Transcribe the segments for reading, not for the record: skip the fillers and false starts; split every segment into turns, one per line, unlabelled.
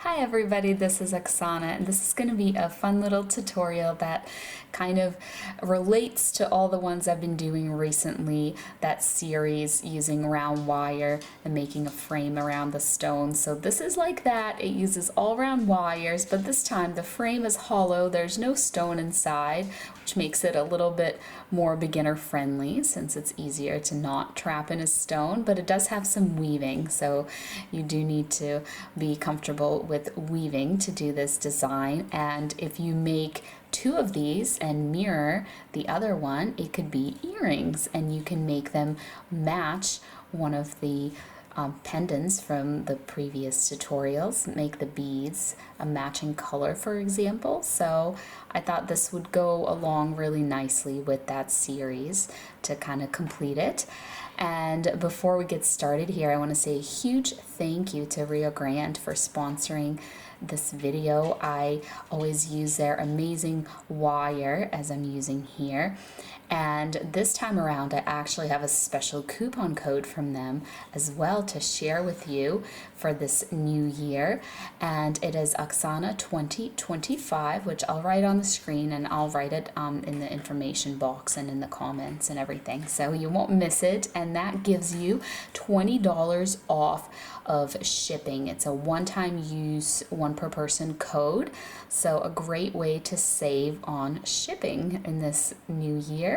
Hi everybody, this is Oksana, and this is going to be a fun little tutorial that kind of relates to all the ones I've been doing recently, that series using round wire and making a frame around the stone. So this is like that. It uses all round wires, but this time the frame is hollow. There's no stone inside, which makes it a little bit more beginner friendly since it's easier to not trap in a stone, but it does have some weaving, so you do need to be comfortable with weaving to do this design. And if you make two of these and mirror the other one, it could be earrings, and you can make them match one of the pendants from the previous tutorials, make the beads a matching color, for example. So I thought this would go along really nicely with that series to kind of complete it. And before we get started here, I want to say a huge thank you to Rio Grande for sponsoring this video. I always use their amazing wire as I'm using here. And this time around, I actually have a special coupon code from them as well to share with you for this new year. And it is Oksana 2025, which I'll write on the screen, and I'll write it in the information box and in the comments and everything, so you won't miss it. And that gives you $20 off of shipping. It's a one-time use, one per person code, so a great way to save on shipping in this new year.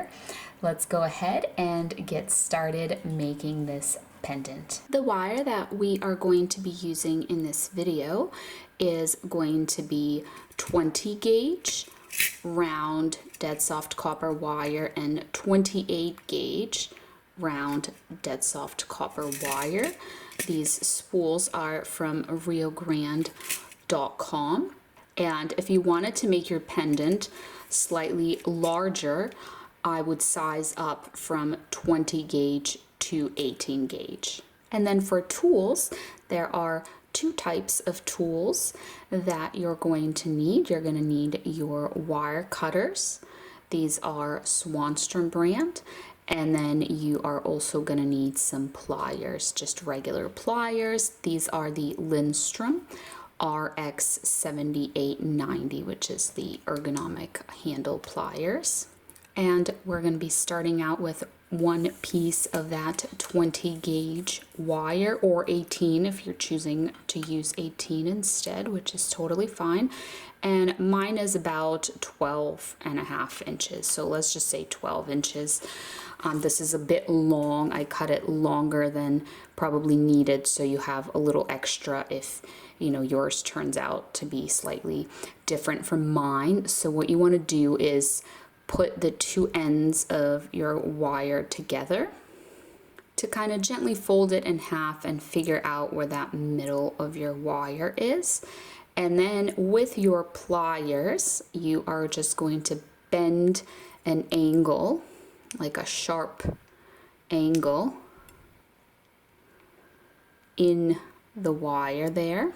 Let's go ahead and get started making this pendant. The wire that we are going to be using in this video is going to be 20 gauge round dead soft copper wire and 28 gauge round dead soft copper wire. These spools are from riogrande.com, and if you wanted to make your pendant slightly larger, I would size up from 20 gauge to 18 gauge. And then for tools, there are two types of tools that you're going to need. You're going to need your wire cutters. These are Swanstrom brand. And then you are also going to need some pliers, just regular pliers. These are the Lindstrom RX 7890, which is the ergonomic handle pliers. And we're going to be starting out with one piece of that 20 gauge wire, or 18 if you're choosing to use 18 instead, which is totally fine. And mine is about 12.5 inches, so let's just say 12 inches. This is a bit long. I cut it longer than probably needed, so you have a little extra if yours turns out to be slightly different from mine. So what you want to do is put the two ends of your wire together to kind of gently fold it in half and figure out where that middle of your wire is. And then with your pliers, you are just going to bend an angle, like a sharp angle in the wire there,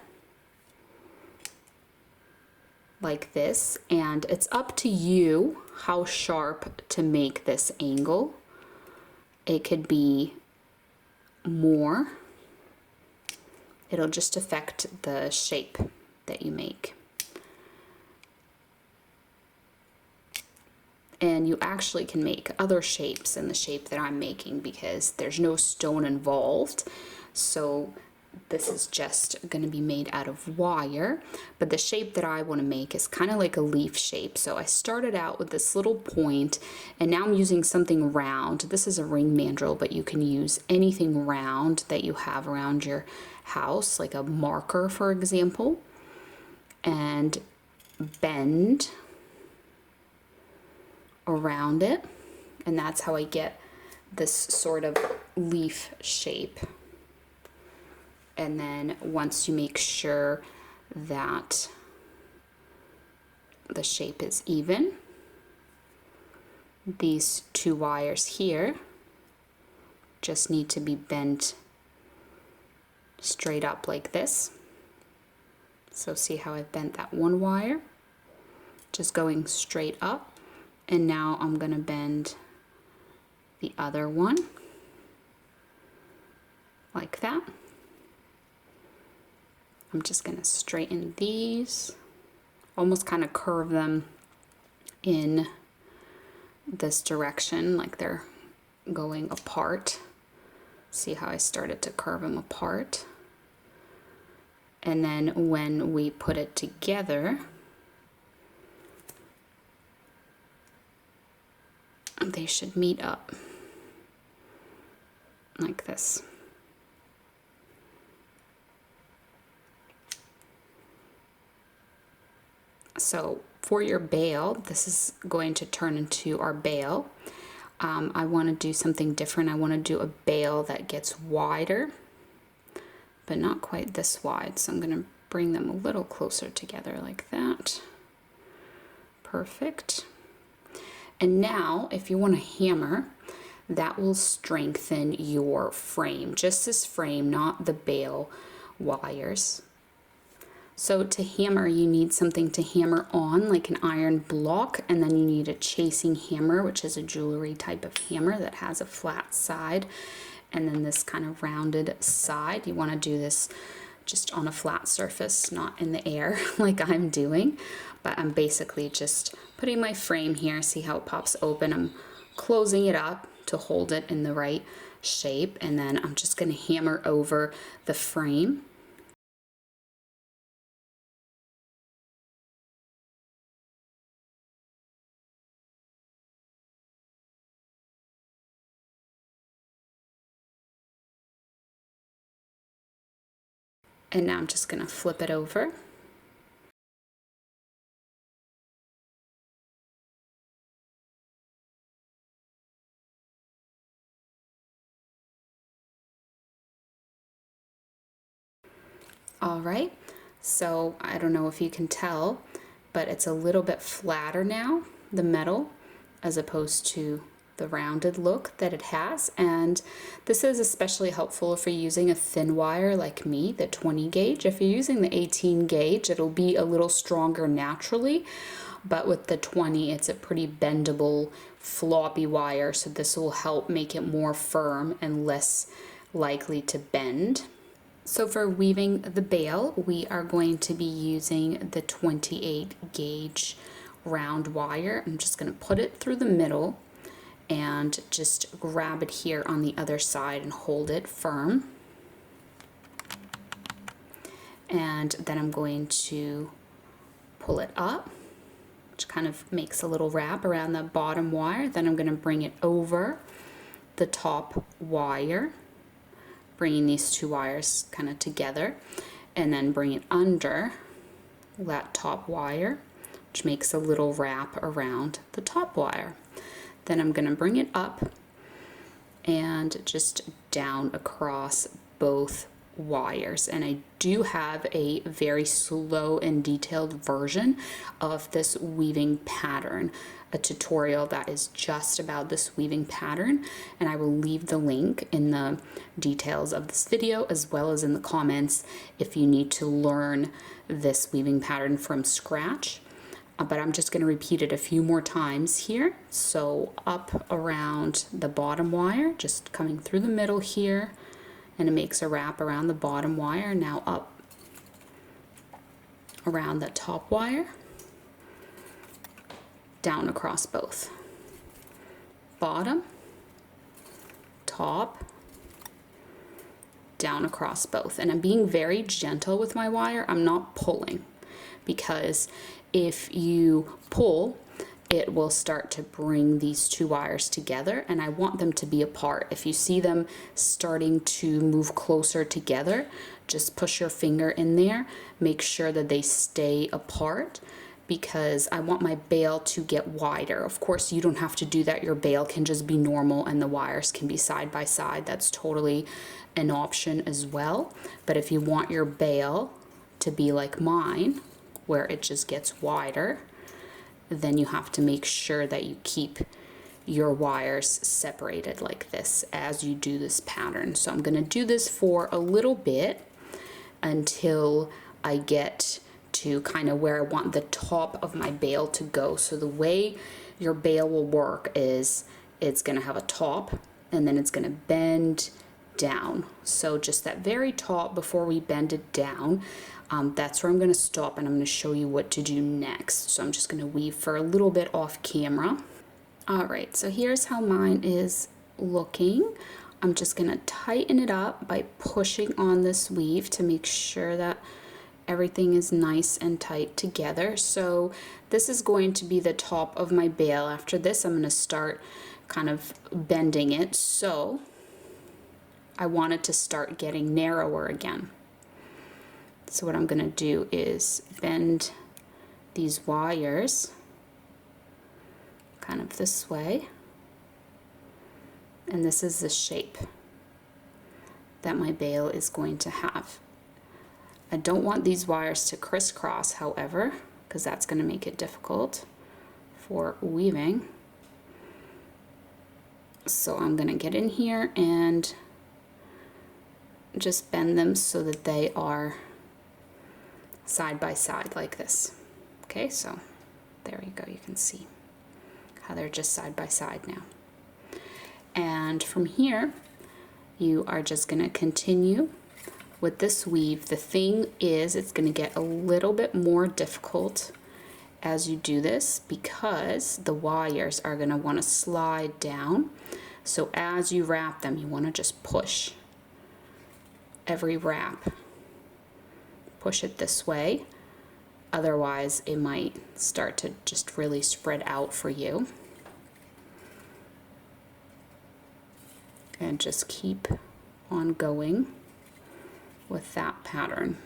like this. And it's up to you how sharp to make this angle. It could be more. It'll just affect the shape that you make. And you actually can make other shapes in the shape that I'm making because there's no stone involved. So this is just going to be made out of wire, but the shape that I want to make is kind of like a leaf shape. So I started out with this little point, and now I'm using something round. This is a ring mandrel, but you can use anything round that you have around your house, like a marker, for example, and bend around it. And that's how I get this sort of leaf shape. And then once you make sure that the shape is even, these two wires here just need to be bent straight up like this. So see how I've bent that one wire, just going straight up. And now I'm going to bend the other one like that. I'm just going to straighten these, almost kind of curve them in this direction like they're going apart. See how I started to curve them apart? And then when we put it together, they should meet up like this. So for your bail, this is going to turn into our bail. I want to do something different. I want to do a bail that gets wider, but not quite this wide. So I'm going to bring them a little closer together like that. Perfect. And now if you want to hammer, that will strengthen your frame, just this frame, not the bail wires. So to hammer, you need something to hammer on, like an iron block, and then you need a chasing hammer, which is a jewelry type of hammer that has a flat side and then this kind of rounded side. You want to do this just on a flat surface, not in the air like I'm doing. But I'm basically just putting my frame here. See how it pops open? I'm closing it up to hold it in the right shape, and then I'm just going to hammer over the frame. And now I'm just going to flip it over. All right, so I don't know if you can tell, but it's a little bit flatter now, the metal, as opposed to the rounded look that it has. And this is especially helpful if you're using a thin wire like me, the 20 gauge. If you're using the 18 gauge, it'll be a little stronger naturally, but with the 20, it's a pretty bendable, floppy wire, so this will help make it more firm and less likely to bend. So for weaving the bail, we are going to be using the 28 gauge round wire. I'm just going to put it through the middle and just grab it here on the other side and hold it firm. And then I'm going to pull it up, which kind of makes a little wrap around the bottom wire. Then I'm going to bring it over the top wire, bringing these two wires kind of together, and then bring it under that top wire, which makes a little wrap around the top wire. Then I'm going to bring it up and just down across both wires. And I do have a very slow and detailed version of this weaving pattern, a tutorial that is just about this weaving pattern, and I will leave the link in the details of this video as well as in the comments if you need to learn this weaving pattern from scratch. But I'm just going to repeat it a few more times here. So up around the bottom wire, just coming through the middle here, and it makes a wrap around the bottom wire. Now up around the top wire, down across both. Bottom, top, down across both. And I'm being very gentle with my wire. I'm not pulling, because if you pull, it will start to bring these two wires together, and I want them to be apart. If you see them starting to move closer together, just push your finger in there, make sure that they stay apart, because I want my bail to get wider. Of course, you don't have to do that. Your bail can just be normal and the wires can be side by side. That's totally an option as well. But if you want your bail to be like mine, where it just gets wider, then you have to make sure that you keep your wires separated like this as you do this pattern. So I'm going to do this for a little bit until I get to kind of where I want the top of my bail to go. So the way your bail will work is it's going to have a top, and then it's going to bend down. So just that very top before we bend it down, that's where I'm going to stop, and I'm going to show you what to do next. So I'm just going to weave for a little bit off camera. All right, so here's how mine is looking. I'm just going to tighten it up by pushing on this weave to make sure that everything is nice and tight together. So this is going to be the top of my bale. After this, I'm going to start kind of bending it. So I want it to start getting narrower again. So what I'm going to do is bend these wires kind of this way. And this is the shape that my bale is going to have. I don't want these wires to crisscross, however, because that's going to make it difficult for weaving. So I'm going to get in here and just bend them so that they are side by side like this. Okay, so there you go. You can see how they're just side by side now. And from here, you are just going to continue with this weave. The thing is, it's going to get a little bit more difficult as you do this because the wires are going to want to slide down. So as you wrap them, you want to just push every wrap. Push it this way. Otherwise, it might start to just really spread out for you. And just keep on going with that pattern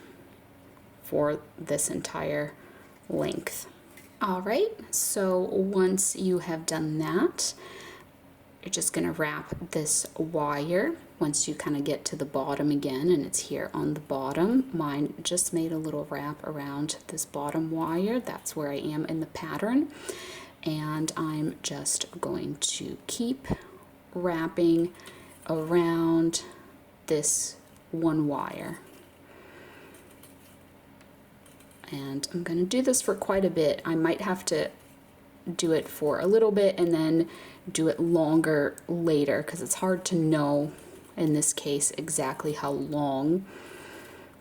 for this entire length. All right, so once you have done that, you're just going to wrap this wire once you kind of get to the bottom again, and it's here on the bottom. Mine just made a little wrap around this bottom wire. That's where I am in the pattern, and I'm just going to keep wrapping around this one wire. And I'm going to do this for quite a bit. I might have to do it for a little bit and then do it longer later because it's hard to know in this case exactly how long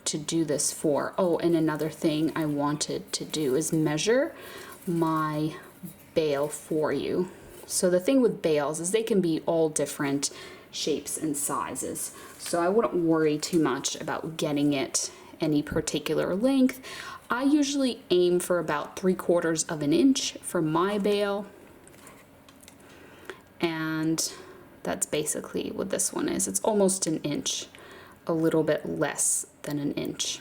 to do this for. Oh, and another thing I wanted to do is measure my bale for you. So the thing with bales is they can be all different shapes and sizes. So I wouldn't worry too much about getting it any particular length. I usually aim for about 3/4 of an inch for my bale. And that's basically what this one is. It's almost an inch, a little bit less than an inch.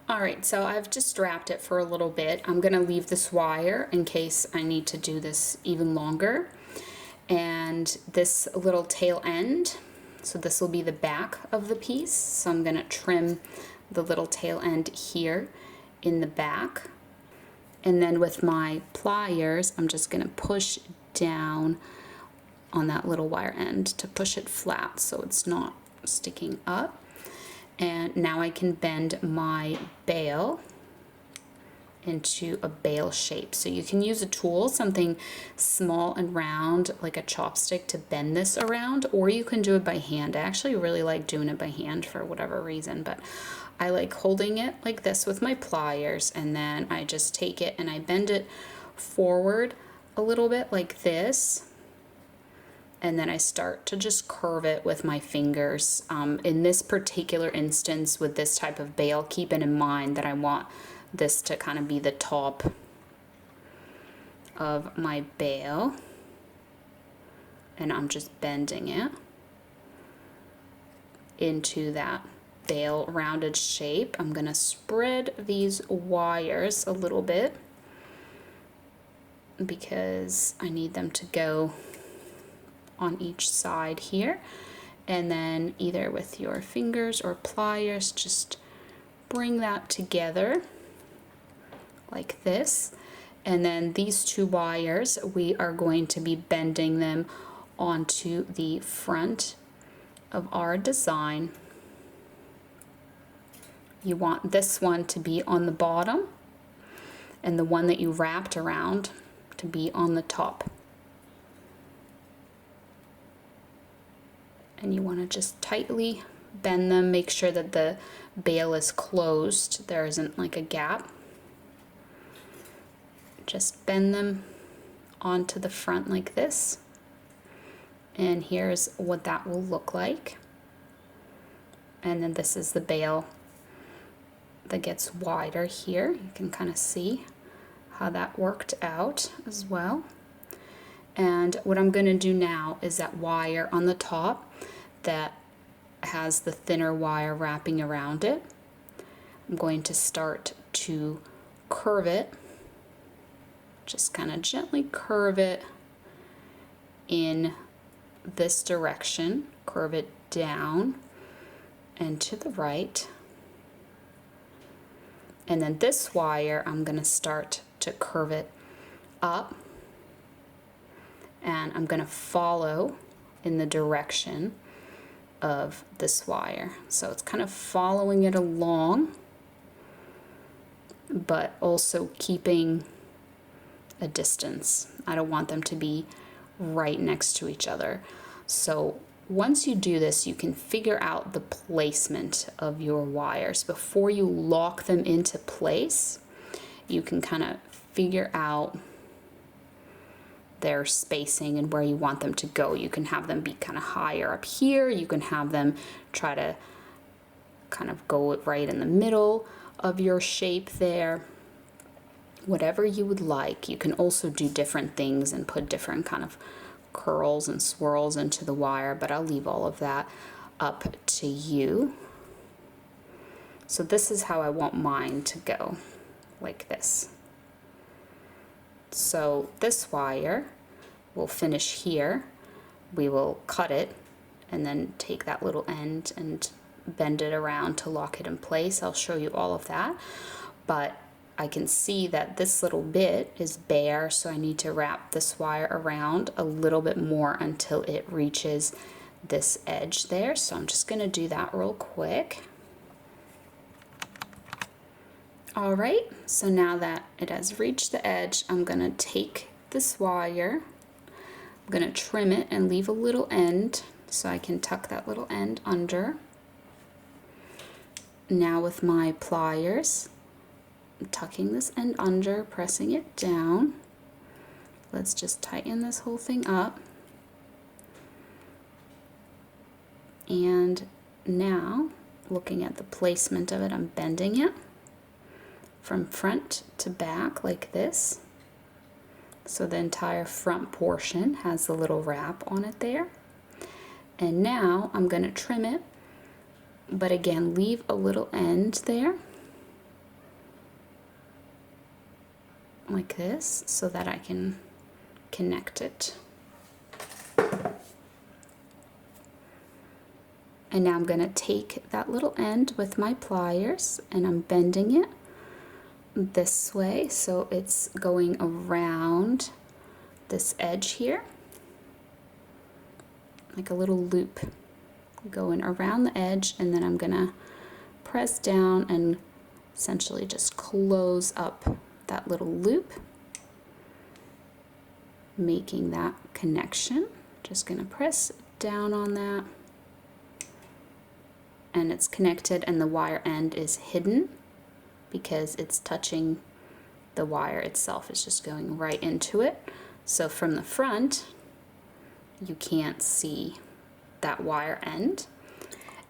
All right, so I've just wrapped it for a little bit. I'm gonna leave this wire in case I need to do this even longer. And this little tail end, so this will be the back of the piece. So I'm gonna trim the little tail end here in the back. And then with my pliers, I'm just gonna push down on that little wire end to push it flat so it's not sticking up. And now I can bend my bale into a bale shape. So you can use a tool, something small and round like a chopstick, to bend this around, or you can do it by hand. I actually really like doing it by hand for whatever reason, but I like holding it like this with my pliers, and then I just take it and I bend it forward a little bit like this, and then I start to just curve it with my fingers. In this particular instance with this type of bale, keep it in mind that I want this to kind of be the top of my bale, and I'm just bending it into that bale rounded shape. I'm gonna spread these wires a little bit because I need them to go on each side here, and then either with your fingers or pliers just bring that together like this. And then these two wires, we are going to be bending them onto the front of our design. You want this one to be on the bottom and the one that you wrapped around to be on the top. and you want to just tightly bend them. Make sure that the bail is closed. There isn't like a gap. Just bend them onto the front like this. And here's what that will look like. And then this is the bail that gets wider here. You can kind of see how that worked out as well. And what I'm going to do now is that wire on the top that has the thinner wire wrapping around it. I'm going to start to curve it. Just kind of gently curve it in this direction. Curve it down and to the right. And then this wire, I'm going to start to curve it up. And I'm going to follow in the direction of this wire. So it's kind of following it along, but also keeping a distance. I don't want them to be right next to each other. So once you do this, you can figure out the placement of your wires. Before you lock them into place, you can kind of figure out their spacing and where you want them to go. You can have them be kind of higher up here. You can have them try to kind of go right in the middle of your shape there. Whatever you would like. You can also do different things and put different kind of curls and swirls into the wire, but I'll leave all of that up to you. So this is how I want mine to go, like this. So this wire will finish here. We will cut it and then take that little end and bend it around to lock it in place. I'll show you all of that, but I can see that this little bit is bare, so I need to wrap this wire around a little bit more until it reaches this edge there. So I'm just going to do that real quick. All right, so now that it has reached the edge, I'm going to take this wire, I'm going to trim it and leave a little end so I can tuck that little end under. Now with my pliers, I'm tucking this end under, pressing it down. Let's just tighten this whole thing up. And now, looking at the placement of it, I'm bending it from front to back like this. So the entire front portion has the little wrap on it there. And now I'm going to trim it, but again, leave a little end there, like this, so that I can connect it. And now I'm going to take that little end with my pliers and I'm bending it this way, so it's going around this edge here, like a little loop going around the edge, and then I'm gonna press down and essentially just close up that little loop, making that connection. Just gonna press down on that, and it's connected, and the wire end is hidden because it's touching the wire itself. It's just going right into it. So from the front, you can't see that wire end.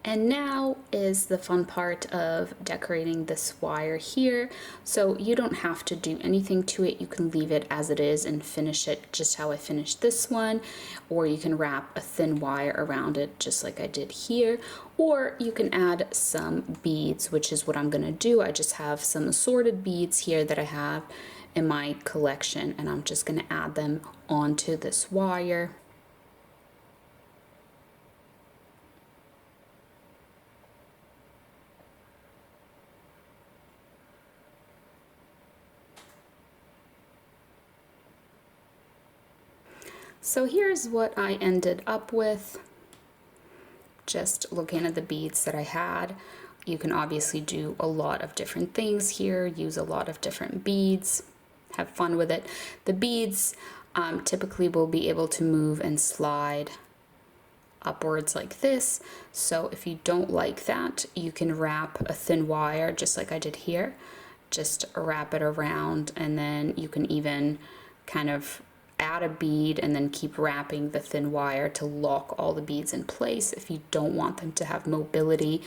And now is the fun part of decorating this wire here. So you don't have to do anything to it. You can leave it as it is and finish it just how I finished this one. Or you can wrap a thin wire around it just like I did here. Or you can add some beads, which is what I'm gonna do. I just have some assorted beads here that I have in my collection, and I'm just gonna add them onto this wire. So here's what I ended up with, just looking at the beads that I had. You can obviously do a lot of different things here, use a lot of different beads, have fun with it. The beads typically will be able to move and slide upwards like this. So if you don't like that, you can wrap a thin wire just like I did here. Just wrap it around, and then you can even kind of add a bead and then keep wrapping the thin wire to lock all the beads in place if you don't want them to have mobility.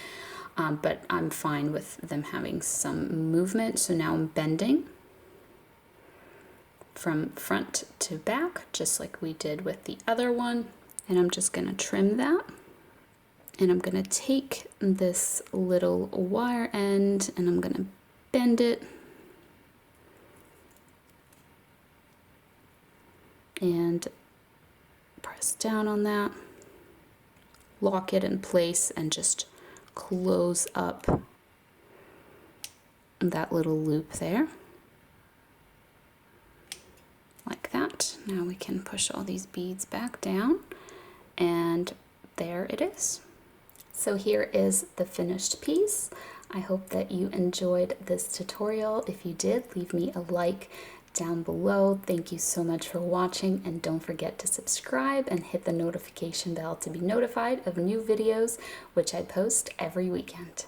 But I'm fine with them having some movement. So now I'm bending from front to back, just like we did with the other one. And I'm just gonna trim that. And I'm gonna take this little wire end and I'm gonna bend it and press down on that, lock it in place, and just close up that little loop there like that. Now we can push all these beads back down, and there it is. So here is the finished piece. I hope that you enjoyed this tutorial. If you did, leave me a like down below. Thank you so much for watching, and don't forget to subscribe and hit the notification bell to be notified of new videos, which I post every weekend.